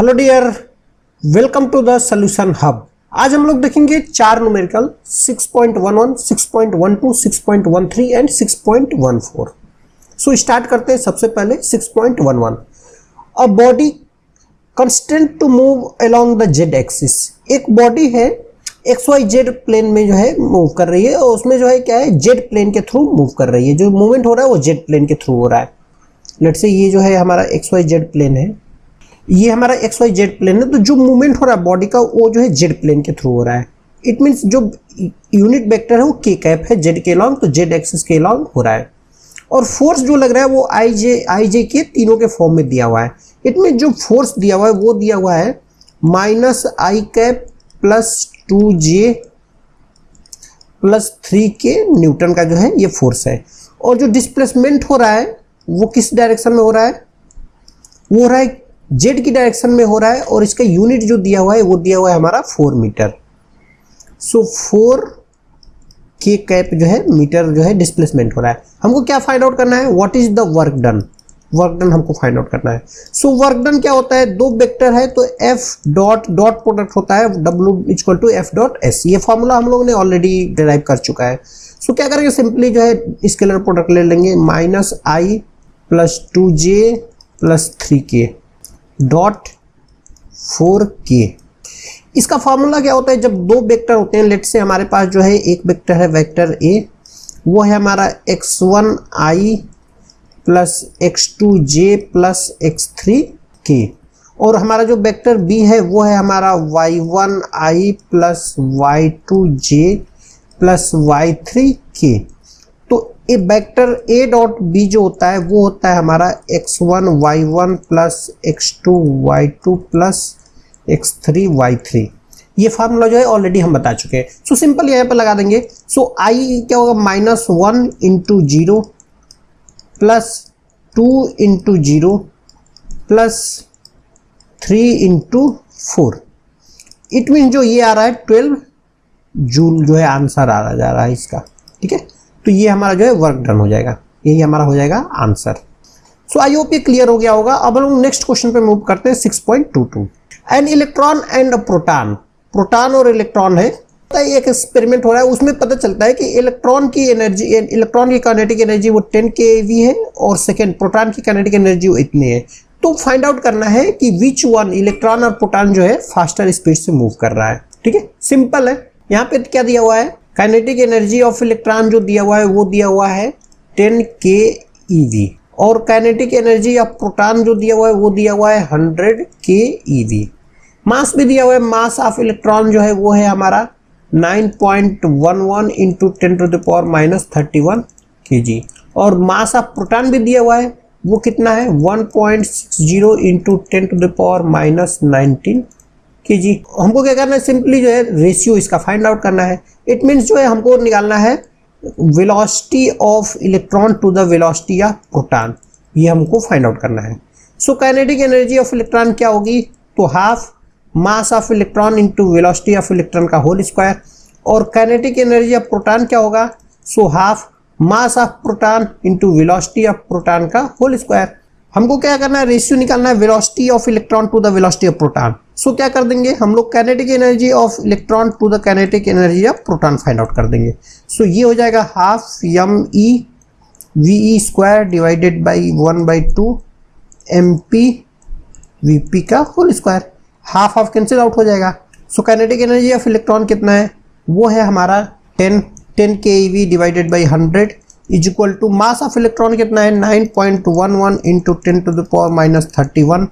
Hello dear, welcome to the solution hub. आज हम लोग देखेंगे चार न्यूमेरिकल 6.11, 6.12, 6.13 एंड 6.14। सो स्टार्ट करते हैं सबसे पहले 6.11। A body constant to move along the Z axis. एक बॉडी है XYZ प्लेन में जो है मूव कर रही है और उसमें जो है क्या है, जेड प्लेन के थ्रू मूव कर रही है। जो मूवमेंट हो रहा है वो जेड प्लेन के थ्रू हो रहा है। लेट्स से ये जो है हमारा XYZ प्लेन है, ये हमारा XYZ प्लेन है। तो जो मूवमेंट हो रहा है बॉडी का वो जो है जेड प्लेन के थ्रू हो रहा है। इट मीन्स जो यूनिट वेक्टर है वो k कैप है जेड के अलॉन्ग, तो जेड एक्सिस के अलॉन्ग हो रहा है। और फोर्स जो लग रहा है वो आई जे के तीनों के फॉर्म में दिया हुआ है। इट मीन जो फोर्स दिया हुआ है वो दिया हुआ है -i cap plus 2j plus 3k Newton का जो है ये फोर्स है। और जो डिस्प्लेसमेंट हो रहा है वो किस डायरेक्शन में हो रहा है, वो हो रहा है जेड की डायरेक्शन में हो रहा है। और इसका यूनिट जो दिया हुआ है वो दिया हुआ है हमारा 4 मीटर। सो 4k कैप जो है मीटर जो है डिस्प्लेसमेंट हो रहा है। हमको क्या फाइंड आउट करना है, what is the work done. Work done हमको फाइंड आउट करना है। सो वर्क डन क्या होता है, दो वेक्टर है तो F डॉट डॉट प्रोडक्ट होता है W equal to F dot S। ये फॉर्मूला हम लोगों ने ऑलरेडी डिराइव कर चुका है। सो क्या करेंगे, सिंपली जो है स्केलर प्रोडक्ट ले लेंगे -i plus 2j plus 3k dot 4k। इसका फॉर्मूला क्या होता है, जब दो वेक्टर होते हैं, लेट से हमारे पास जो है एक वेक्टर है वेक्टर a, वो है हमारा x1i plus x2j plus x3k। और हमारा जो वेक्टर b है वो है हमारा y1i plus y2j plus y3k। तो ये वेक्टर a डॉट b जो होता है वो होता है हमारा x1 y1 plus x2 y2 plus x3 y3। ये फार्मूला जो है ऑलरेडी हम बता चुके हैं। सो सिंपल यहाँ पर लगा देंगे। सो i क्या होगा, -1 into 0 plus 2 into 0 plus 3 into 4। It mean जो ये आ रहा है 12 जूल जो है आंसर आ जा रहा है इसका। ठीक है, तो ये हमारा जो है वर्क डन हो जाएगा, यही हमारा हो जाएगा आंसर। सो आई होप ये क्लियर हो गया होगा। अब हम नेक्स्ट क्वेश्चन पे मूव करते हैं 6.22। An electron and proton. Proton और इलेक्ट्रॉन है, एक एक्सपेरिमेंट हो रहा है, उसमें पता चलता है कि इलेक्ट्रॉन की एनर्जी, इलेक्ट्रॉन की काइनेटिक एनर्जी वो 10 keV है और सेकेंड प्रोटॉन की काइनेटिक एनर्जी वो इतनी है। तो फाइंड आउट करना है कि विच वन, इलेक्ट्रॉन और प्रोटॉन जो है फास्टर स्पीड से मूव कर रहा है। ठीक है, सिंपल है। यहाँ पे क्या दिया हुआ है, काइनेटिक एनर्जी ऑफ इलेक्ट्रॉन जो दिया हुआ है वो दिया हुआ है 10 keV और काइनेटिक एनर्जी ऑफ प्रोटॉन जो दिया हुआ है वो दिया हुआ है 100 keV। मास भी दिया हुआ है, मास ऑफ इलेक्ट्रॉन जो है वो है हमारा 9.11 इंटू 10⁻³ kg। और मास ऑफ प्रोटॉन भी दिया हुआ है, वो कितना है 1.60 इंटू 10⁻19 kg। हमको क्या करना है, सिंपली जो है रेशियो इसका फाइंड आउट करना है। इट मीन्स जो है हमको निकालना है velocity of electron to the velocity of proton, ये हमको फाइंड आउट करना है। So kinetic energy of electron क्या होगी, तो half mass of electron into velocity of electron का होल स्क्वायर। और काइनेटिक एनर्जी ऑफ प्रोटॉन क्या होगा, so half mass of proton into velocity of proton का होल स्क्वायर। हमको क्या करना है, रेशियो निकालना है velocity of electron to the velocity of proton. So क्या कर देंगे हम लोग, kinetic energy of electron to the kinetic energy of proton find out कर देंगे। सो ये हो जाएगा half me ve square divided by 1/2 mp vp का whole square. Half half cancel out हो जाएगा। So kinetic energy of electron कितना है, वो है हमारा 10 keV divided by 100 is equal to mass of electron कितना है 9.11 into 10⁻³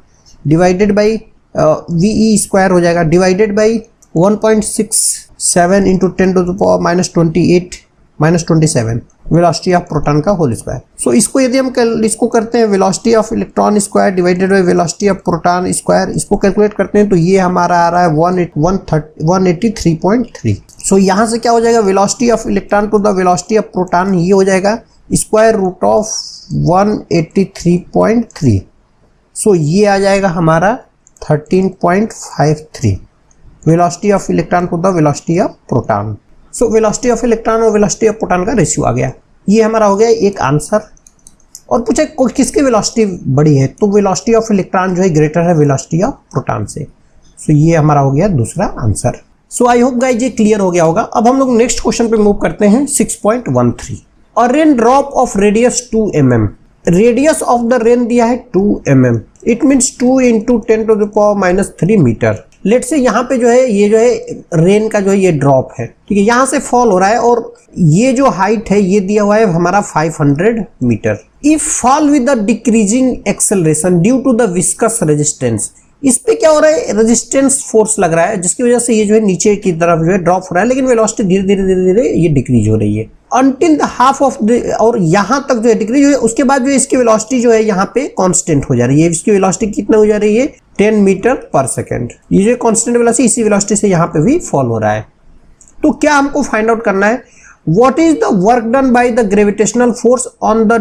divided by VE square हो जाएगा divided by 1.67 into 10⁻28-27 velocity of proton का होल स्क्वायर। सो इसको यदि हम इसको करते हैं velocity of electron square divided by velocity of proton square, इसको कैलकुलेट करते हैं तो ये हमारा आ रहा है 183.3। सो यहाँ से क्या हो जाएगा, velocity of electron to the velocity of proton ये हो जाएगा स्क्वायर रूट ऑफ 183.3। सो ये आ जाएगा हमारा 13.53 velocity of electron to the velocity of proton. So velocity of electron और वेलोसिटी ऑफ प्रोटॉन का रेशियो आ गया। ये हमारा हो गया एक आंसर। और पूछा किसकी वेलोसिटी बड़ी है, तो वेलोसिटी ऑफ इलेक्ट्रॉन जो है ग्रेटर है वेलोसिटी ऑफ प्रोटॉन से। सो ये हमारा हो गया दूसरा answer. So I hope guys ये क्लियर हो गया होगा। अब हम लोग नेक्स्ट क्वेश्चन पे मूव करते हैं 6.13। A rain drop of radius 2 mm, radius of the rain दिया है 2 mm, it means 2 × 10⁻³ metre. Let say यहाँ पे जो है ये जो है रेन का जो है ये ड्रॉप है, ठीक है, यहाँ से फॉल हो रहा है और ये जो हाइट है ये दिया हुआ है हमारा 500 metre. If fall with the decreasing acceleration due to the viscous resistance, इस पे क्या हो रहा है, रेजिस्टेंस फोर्स लग रहा है जिसकी वजह से ये जो है नीचे की तरफ जो है ड्रॉप हो रहा है, लेकिन वेलोसिटी धीरे धीरे धीरे धीरे ये डिक्रीज हो रही है until the half of the, और यहाँ तक जो है डिक्रीज हुई है। उसके बाद जो इसकी वेलोसिटी जो है यहाँ पे कांस्टेंट हो जा रही है। इसकी वेलोसिटी कितना हो जा रही है 10 मीटर पर सेकेंड। ये जो कांस्टेंट वेलोसिटी इसी वेलोसिटी से यहाँ पे भी फॉल हो रहा है। तो क्या हमको फाइंड आउट करना है, what is the work done by the gravitational force on the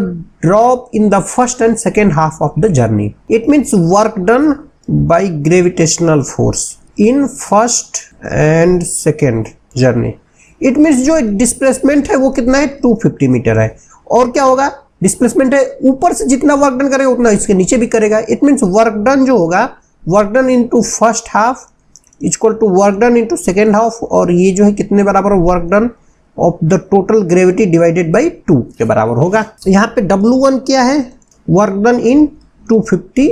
drop in the first and second half of the journey. It means work done by gravitational force in first and second journey. It means जो displacement है वो कितना है 250 metre है, और क्या होगा displacement है ऊपर से जितना वर्क डन करेगा उतना इसके नीचे भी करेगा। इट मीन्स वर्क डन जो होगा work done into first half equal to work done into second half, और ये जो है कितने बराबर work done of the total gravity divided by 2 के बराबर होगा। यहाँ पे W1 क्या है, वर्क डन इन 250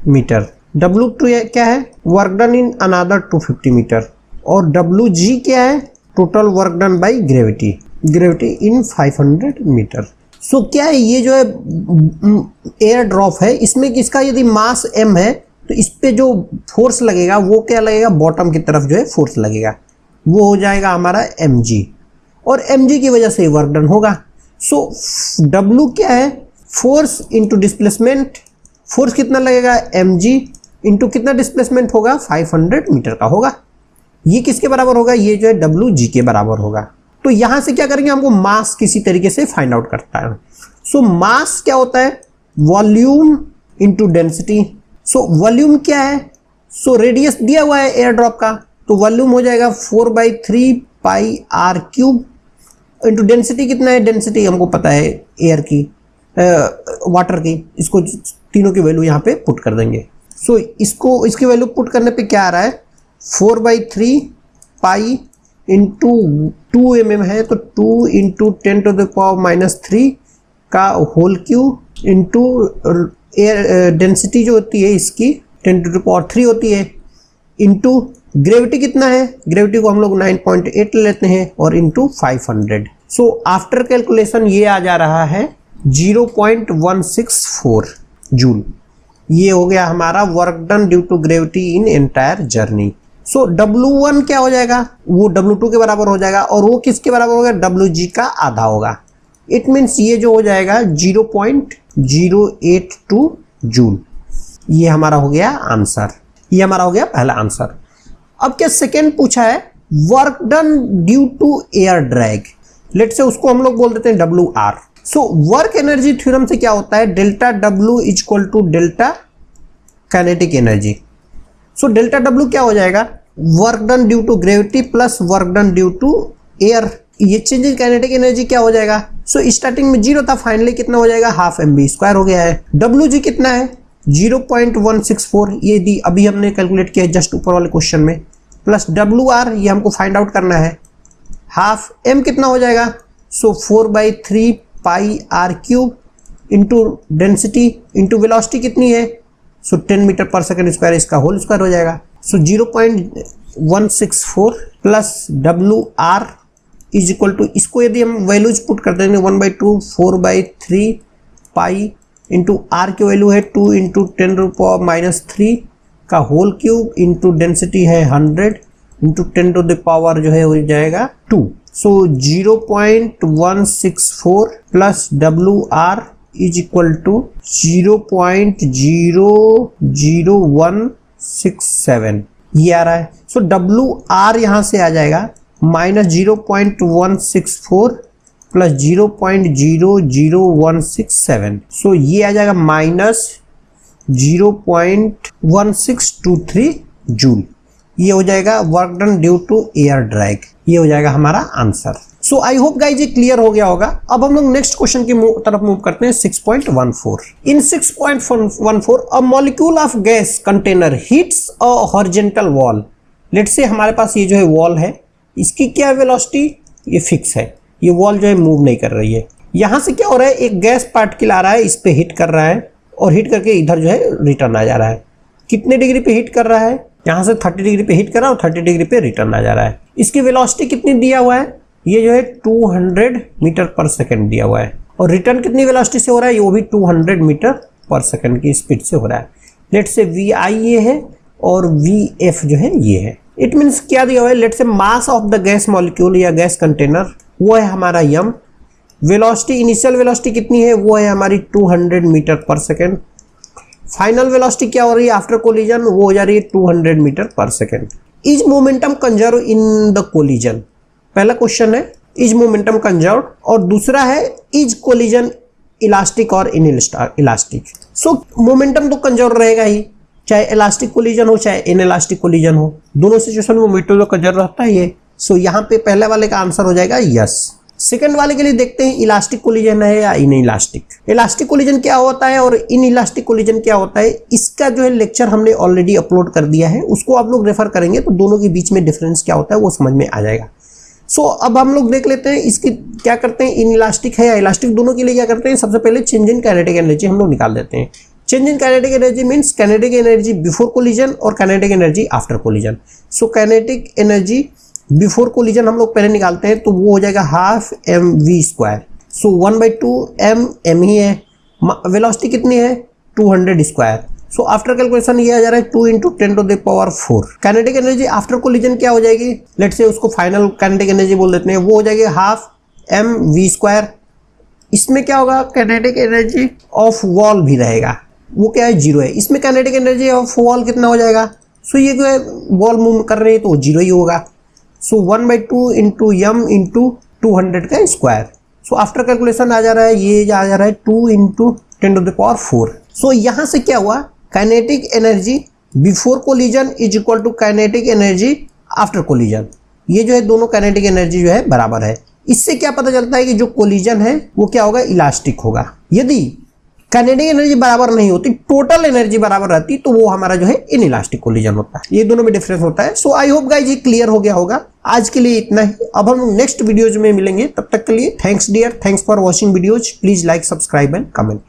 मीटर, W2 क्या है, work done in another 250 metre, और WG क्या है, total work done by gravity, gravity in 500 metre. So क्या है, ये जो है एयर ड्रॉप है, इसमें इसका यदि मास m है तो इस पे जो फोर्स लगेगा वो क्या लगेगा, बॉटम की तरफ जो है फोर्स लगेगा, वो हो जाएगा हमारा mg, और mg की वजह से वर्क डन होगा। सो W क्या है, फोर्स इंटू डिस्प्लेसमेंट, फोर्स कितना लगेगा mg इंटू कितना डिस्प्लेसमेंट होगा 500 मीटर का होगा। ये किसके बराबर होगा, ये जो है WG के बराबर होगा। तो यहां से क्या करेंगे, हमको मास किसी तरीके से फाइंड आउट करता है। सो मास क्या होता है, volume into density. So volume क्या है, सो रेडियस दिया हुआ है एयर ड्रॉप का, तो वॉल्यूम हो जाएगा 4/3 पाई r³ इंटू डेंसिटी कितना है, डेंसिटी हमको पता है एयर की, वाटर की, इसको तीनों की वैल्यू यहाँ पे पुट कर देंगे। सो इसको इसकी वैल्यू पुट करने पे क्या आ रहा है, 4/3 पाई इंटू 2 mm है तो 2 × 10⁻³ का whole cube into air density जो होती है इसकी 10⁻³ होती है, इंटू ग्रेविटी कितना है, ग्रेविटी को हम लोग 9.8 लेते हैं, और इंटू 500। सो आफ्टर कैलकुलेशन ये आ जा रहा है 0.164 जूल। ये हो गया हमारा work done due to gravity in entire journey. So W1 क्या हो जाएगा, वो W2 के बराबर हो जाएगा, और वो किसके बराबर होगा, WG का आधा होगा। इट मीन्स ये जो हो जाएगा 0.082 जूल। ये हमारा हो गया आंसर, ये हमारा हो गया पहला आंसर। अब क्या सेकेंड पूछा है, work done due to air drag, let say उसको हम लोग बोल देते हैं WR। So work energy theorem से क्या होता है, delta W equal to delta kinetic energy. So delta W क्या हो जाएगा, work done due to gravity plus work done due to air. ये चेंज इन काइनेटिक एनर्जी क्या हो जाएगा, सो स्टार्टिंग में 0 था, फाइनली कितना हो जाएगा, ½ mv² हो गया है। WG कितना है 0.164, ये दी अभी हमने कैलकुलेट किया जस्ट ऊपर वाले क्वेश्चन में, प्लस WR ये हमको फाइंड आउट करना है, ½ m कितना हो जाएगा, so 4/3 pi r³ into density into velocity कितनी है, so 10 metre per second square, इसका होल स्क्वायर हो जाएगा। So 0.164 plus WR is equal to, इसको यदि हम वैल्यूज पुट कर देंगे 1/2 4/3 पाई इंटू R की वैल्यू है 2 × 10⁻³ का होल क्यूब इंटू डेंसिटी है 100 इंटू 10⁻ जो है हो जाएगा 2। So 0.164 plus WR is equal to 0.00167 ये आ रहा है। सो WR यहाँ से आ जाएगा -0.164 प्लस 0.00167, सो ये आ जाएगा -0.1623 जूल। ये हो जाएगा work done due to air drag, ये हो जाएगा हमारा answer. So I hope guys ये क्लियर हो गया होगा। अब हम लोग नेक्स्ट क्वेश्चन की तरफ मूव करते हैं 6.14। In 6.14 a molecule of gas container hits a horizontal wall. Let say हमारे पास ये जो है वॉल है, इसकी क्या वेलोसिटी, ये फिक्स है, ये वॉल जो है मूव नहीं कर रही है। यहां से क्या हो रहा है, एक गैस पार्टिकल आ रहा है, इस पे हिट कर रहा है और हिट करके इधर जो है रिटर्न आ जा रहा है। कितने डिग्री पे हिट कर रहा है, यहां से 30 डिग्री पे हिट कर रहा है और 30 डिग्री पे रिटर्न आ जा रहा है। इसकी वेलोसिटी कितनी दिया हुआ है, ये जो है 200 मीटर पर सेकंड दिया हुआ है और रिटर्न कितनी वेलोसिटी से हो रहा है, वो भी 200 मीटर पर सेकंड की स्पीड से हो रहा है। लेट से वी आई ये है और वी एफ जो है ये है। इट मीन्स क्या दिया हुआ है, लेट से mass of the gas molecule या गैस कंटेनर वो है हमारा यम। वेलोसिटी, इनिशियल वेलोसिटी कितनी है, वो है हमारी 200 मीटर पर सेकंड। फाइनल वेलोसिटी क्या हो रही है आफ्टर कोलिजन, वो हो जा रही है 200 मीटर पर second. Is momentum conserve in the collision, पहला क्वेश्चन है इज मोमेंटम कंजर्व और दूसरा है इज कोलिजन इलास्टिक और इन इलास्टिक। सो मोमेंटम तो कंजर्व रहेगा ही, चाहे इलास्टिक कोलिजन हो चाहे इन इलास्टिक कोलिजन हो, दोनों सिचुएशन में मोमेंटम तो कंजर्व रहता ही है। सो यहाँ पे पहले वाले का आंसर हो जाएगा यस। सेकंड वाले के लिए देखते हैं इलास्टिक कोलिजन है या इन इलास्टिक। इलास्टिक कोलिजन क्या होता है और इन इलास्टिक कोलिजन क्या होता है, इसका जो है लेक्चर हमने ऑलरेडी अपलोड कर दिया है, उसको आप लोग रेफर करेंगे तो दोनों के बीच में डिफरेंस क्या होता है वो समझ में आ जाएगा। सो अब हम लोग देख लेते हैं इसकी क्या करते हैं, इन इलास्टिक है या इलास्टिक, दोनों के लिए क्या करते हैं, सबसे पहले चेंज इन काइनेटिक एनर्जी हम लोग निकाल देते हैं। Change in kinetic energy means kinetic energy before collision और kinetic energy after collision. So kinetic energy before collision हम लोग पहले निकालते हैं तो वो हो जाएगा half M V square. So 1/2 M ही है, वेलोसिटी कितनी है 200 स्क्वायर। सो आफ्टर कैलकुलेशन ये आ जा रहा है 2 × 10⁴। काइनेटिक एनर्जी आफ्टर कोलिजन क्या हो जाएगी, लेट से उसको फाइनल काइनेटिक एनर्जी बोल देते हैं, वो हो जाएगी हाफ एम वी स्क्वायर। इसमें क्या होगा, काइनेटिक एनर्जी ऑफ वॉल भी रहेगा, वो क्या है 0 है। इसमें काइनेटिक एनर्जी ऑफ वॉल कितना हो जाएगा, सो ये जो है वॉल मूव कर रहे हैं तो 0 ही होगा। सो 1/2 × m × 200 का स्क्वायर। सो आफ्टर कैलकुलेशन आ जा रहा है, ये आ जा रहा है 2 × 10⁴। सो यहाँ से क्या हुआ, kinetic energy before collision is equal to kinetic energy after collision. ये जो है दोनों काइनेटिक एनर्जी जो है बराबर है। इससे क्या पता चलता है कि जो कोलिजन है वो क्या होगा, इलास्टिक होगा। यदि काइनेटिक एनर्जी बराबर नहीं होती, टोटल एनर्जी बराबर रहती, तो वो हमारा जो है इन इलास्टिक कोलिजन होता है। ये दोनों में डिफरेंस होता है। सो आई होप गाइज ये क्लियर हो गया होगा। आज के लिए इतना ही, अब हम नेक्स्ट वीडियोज में मिलेंगे, तब तक के लिए thanks dear, thanks for watching videos. Please like, subscribe and comment.